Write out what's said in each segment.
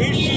DC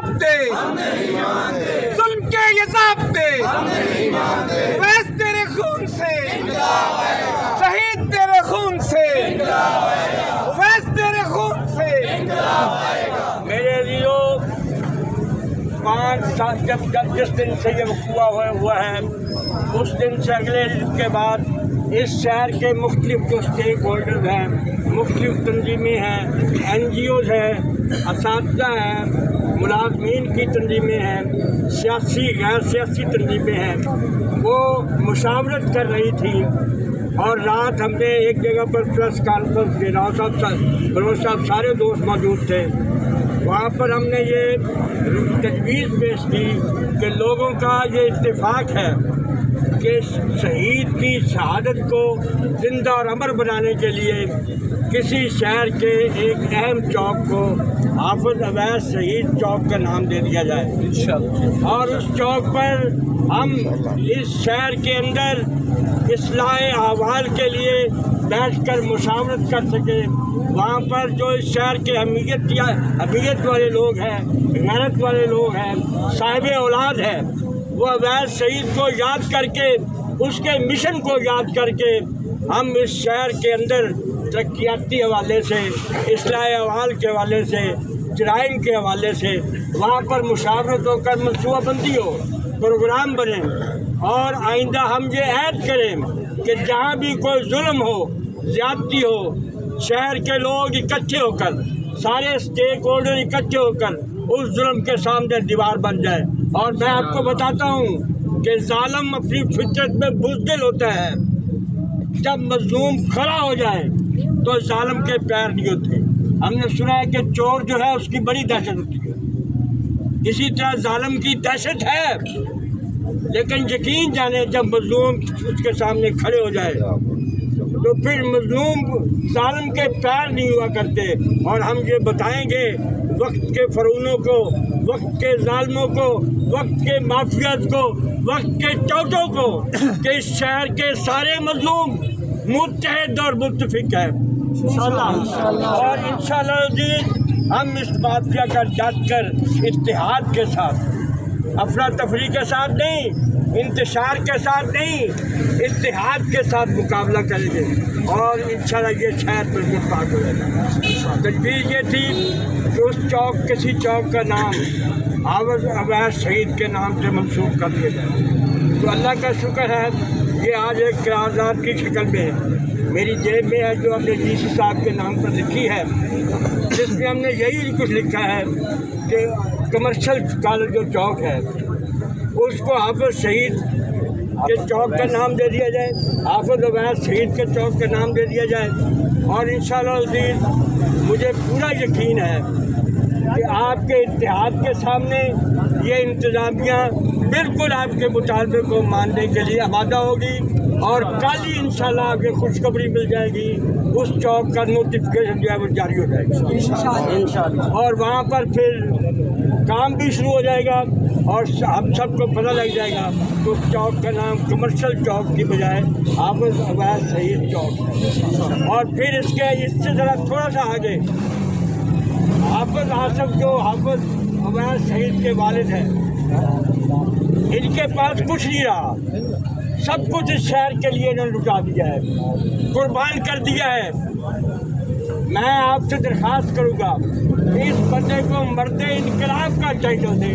ضابطے ظلم کے یہ ضابطے ویس تیرے خون سے شہید تیرے خون سے ویس تیرے خون سے میرے لیو 5 سال جس دن سے یہ وقوع ہوا ہے اس دن سے اگلے دن کے بعد اس شہر کے مختلف جو اسٹیک ہولڈرز ہیں، مختلف تنظیمیں ہیں، NGOز ہیں، اساتذہ ہیں، ملازمین کی تنظیمیں ہیں، سیاسی غیر سیاسی تنظیمیں ہیں، وہ مشاورت کر رہی تھی اور رات ہم نے ایک جگہ پر پریس کانفرنس کی، راؤ صاحب فروز صاحب سارے دوست موجود تھے، وہاں پر ہم نے یہ تجویز پیش کی کہ لوگوں کا یہ اتفاق ہے کہ شہید کی شہادت کو زندہ اور امر بنانے کے لیے کسی شہر کے ایک اہم چوک کو حافظ اویس شہید چوک کا نام دے دیا جائے انشاءاللہ، اور اس چوک پر ہم اس شہر کے اندر اصلاح احوال کے لیے بیٹھ کر مشاورت کر سکیں، وہاں پر جو اس شہر کے اہمیت والے لوگ ہیں، غیرت والے لوگ ہیں، صاحب اولاد ہیں، وہ اویس شہید کو یاد کر کے، اس کے مشن کو یاد کر کے ہم اس شہر کے اندر ترقیاتی حوالے سے، اصلاح احوال کے حوالے سے، جرائم کے حوالے سے وہاں پر مشاورت ہو کر منصوبہ بندی ہو، پروگرام بنے، اور آئندہ ہم یہ عہد کریں کہ جہاں بھی کوئی ظلم ہو، زیادتی ہو، شہر کے لوگ اکٹھے ہو کر، سارے اسٹیک ہولڈر اکٹھے ہو کر اس ظلم کے سامنے دیوار بن جائے۔ اور میں آپ کو بتاتا ہوں کہ ظالم اپنی فطرت میں بزدل ہوتا ہے، جب مظلوم کھڑا ہو جائے تو ظالم کے پیر نہیں ہوتے۔ ہم نے سنا ہے کہ چور جو ہے اس کی بڑی دہشت ہوتی ہے، اسی طرح ظالم کی دہشت ہے، لیکن یقین جانے جب مظلوم اس کے سامنے کھڑے ہو جائے تو پھر مظلوم ظالم کے پیر نہیں ہوا کرتے۔ اور ہم یہ بتائیں گے وقت کے فرعونوں کو، وقت کے ظالموں کو، وقت کے مافیاز کو، وقت کے چوٹوں کو کہ اس شہر کے سارے مظلوم متحد اور متفق ہیں اور انشاءاللہ عزیز ہم اس مافیا کا ڈٹ کر اتحاد کے ساتھ، افراتفری کے ساتھ نہیں، انتشار کے ساتھ نہیں، اتحاد کے ساتھ مقابلہ کریں گے اور انشاءاللہ یہ شہر بالکل پاک ہو جائے گا۔ تجویز یہ تھی کہ اس چوک، کسی چوک کا نام حافظ اویس شہید کے نام سے منسوخ کر دیا جائے۔ تو اللہ کا شکر ہے یہ آج ایک قرارداد کی شکل میں ہے، میری جیب میں ہے، جو ہم نے DC صاحب کے نام پر لکھی ہے، جس میں ہم نے یہی کچھ لکھا ہے کہ کمرشل کالج جو چوک ہے اس کو حافظ شہید کے چوک کا نام دے دیا جائے، حافظ اویس شہید کے چوک کا نام دے دیا جائے، اور انشاءاللہ عزیز مجھے پورا یقین ہے کہ آپ کے اتحاد کے سامنے یہ انتظامیہ بالکل آپ کے مطالبے کو ماننے کے لیے آمادہ ہوگی، اور کل ہی انشاءاللہ آپ کو خوشخبری مل جائے گی، اس چوک کا نوٹیفکیشن جو ہے وہ جاری ہو جائے گا اور وہاں پر پھر کام بھی شروع ہو جائے گا اور ہم سب کو پتہ لگ جائے گا کہ اس چوک کا نام کمرشل چوک کی بجائے حافظ اویس شہید چوک ہے۔ اور پھر اس سے ذرا تھوڑا سا آگے حافظ آصف جو حافظ اویس شہید کے والد ہیں، ان کے پاس کچھ نہیں رہا، سب کچھ اس شہر کے لیے انہوں نے لٹا دیا ہے، قربان کر دیا ہے۔ میں آپ سے درخواست کروں گا اس بندے کو مرد انقلاب کا ٹائٹل دے،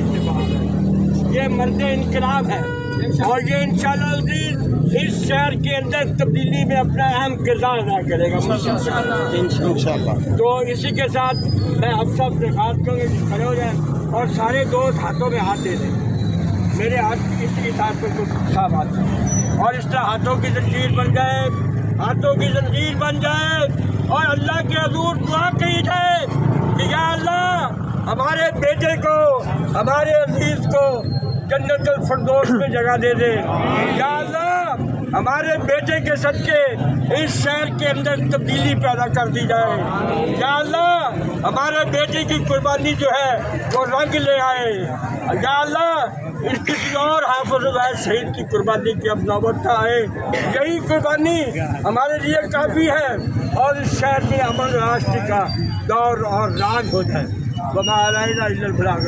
یہ مرد انقلاب ہے اور یہ انشاءاللہ عزیز اس شہر کے اندر تبدیلی میں اپنا اہم کردار ادا کرے گا انشاءاللہ۔ تو اسی کے ساتھ میں اب سب درخواست کروں گا کہ کھڑے ہو جائیں اور سارے دوست ہاتھوں میں ہاتھ دے دیں، میرے ہاتھ اسی کے ساتھ میں کچھ صاف ہاتھ اور اس طرح ہاتھوں کی زنجیر بن جائے، ہاتھوں کی زنجیر بن جائے اور اللہ کے حضور دعا کی جائے کہ یا اللہ ہمارے بیٹے کو، ہمارے عزیز کو جنت الفردوس میں جگہ دے دے، یا اللہ ہمارے بیٹے کے صدقے اس شہر کے اندر تبدیلی پیدا کر دی جائے، یا اللہ ہمارے بیٹے کی قربانی جو ہے وہ رنگ لے آئے، یا اللہ اس کسی اور حافظ اویس شہید کی قربانی کی اب نوبت نہ آئے، یہی قربانی ہمارے لیے کافی ہے اور اس شہر میں امن راشٹر کا دور اور راج ہو جائے۔ وما علینا الا البلاغ۔